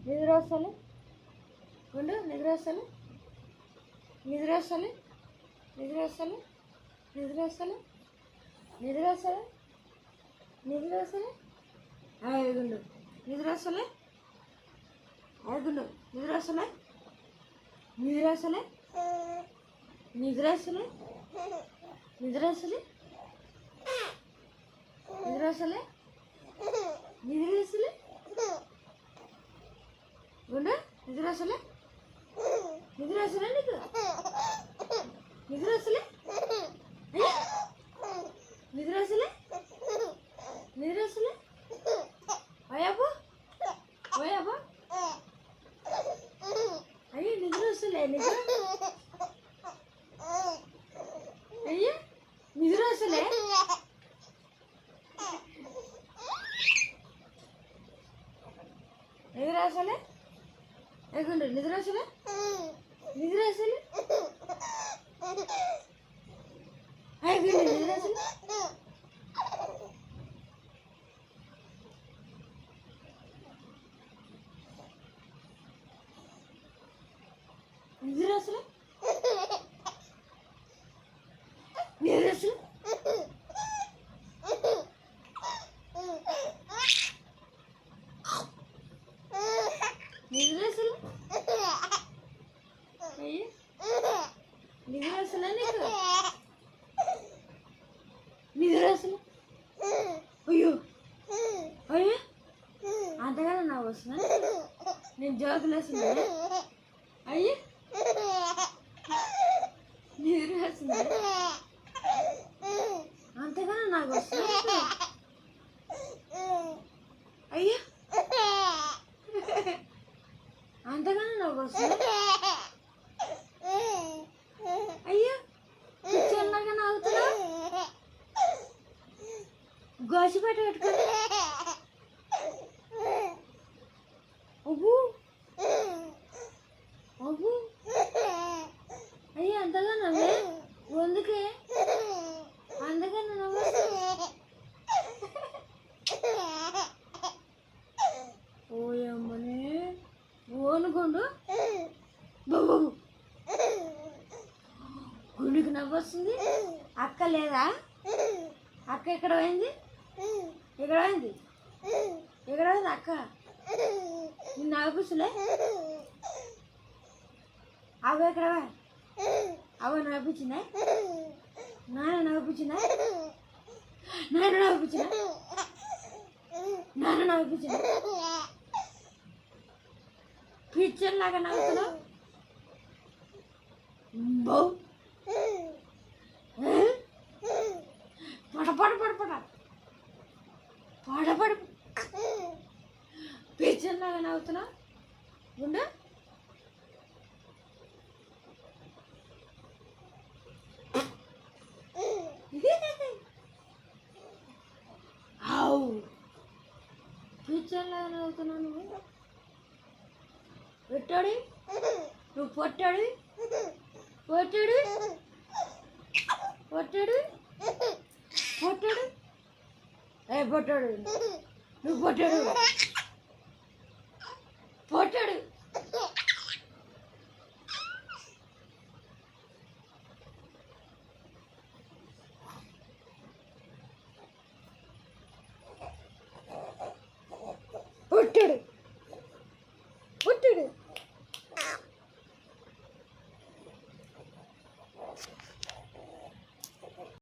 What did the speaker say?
నిద్ర వస్తలే ఉండు. నిద్ర వస్తలే నిద్ర వస్తలే నిద్ర వస్తలే నిద్ర వస్తలే నిద్ర వస్తలే నిద్ర వస్తలే ఐదుండు. నిద్ర వస్తలే ఐదుండు. నిద్ర వస్తలే నిద్ర వస్తలే నిద్ర వస్తలే నిద్ర వస్తలే నిద్ర వస్తలే నిద్ర వస్తలే ఉండు. నిద్ర వస్తలే నిద్ర వస్తలే నీకు నిద్ర వస్తలే నిద్ర వస్తలే నిద్ర వస్తలే అయ్యాబో ఓయాబో అయ్యో నిద్ర వస్తలే నీకు అయ్యో నిద్ర వస్తలే నిద్ర వస్తలే ఎగుండు. నిద్ర వస్తలే నిద్ర వస్తలే ఎగుండు. నిద్ర వస్తలే నిద్ర వస్తలే నిద్ర వస్తలే నిద్ర వస్తలే అయ్యో నిద్ర వస్తలే నీకు నిద్ర వస్తలే అయ్యో అయ్యో అంతగానే నాకు వస్తున్నా. నేను జోకులు వస్తున్నా. అయ్యో నిద్ర వస్తుంది అంతగానే నాకు వస్తున్నా. అయ్యో అంతగానే నాకు వస్తుంది. అయ్యో పిచ్చోళ్ళగా నవ్వుతున్నా. గోసిపేట పెట్టుకుని అవ్వు అవ్వు అయ్యో అంతగా నవ్వే అందుకే అందుకని నవ్వు ఓయమ్మనే ఓనుకోండు బాబు గుండెకి నవ్వు వస్తుంది. అక్క లేదా? అక్క ఎక్కడ పోయింది? ఎక్కడ పోయింది? ఎక్కడ పోయింది అక్క? నిన్ను నవ్వుపిస్తులే అవి ఎక్కడ అవ నవ్వుపించినా? నాన్న నవ్వుపించినా? నాన్న నవ్వుపించినా? నాన్న నవ్వుపించినా? పిక్చర్ లాగా నవ్వుతున్నావు. పడ పడ పడ పడ పడ పడ పిక్చర్ లాగా నవ్వుతున్నావు. ఉండు. పిక్చర్ లాగా నవ్వుతున్నావు నువ్వు. పెట్టాడు నువ్వు పొట్టాడు పొట్టాడు పొట్టాడు పొట్టాడు ఏ పొట్టాడు నువ్వు పొట్టాడు పొట్టాడు పొట్టాడు పొట్టాడు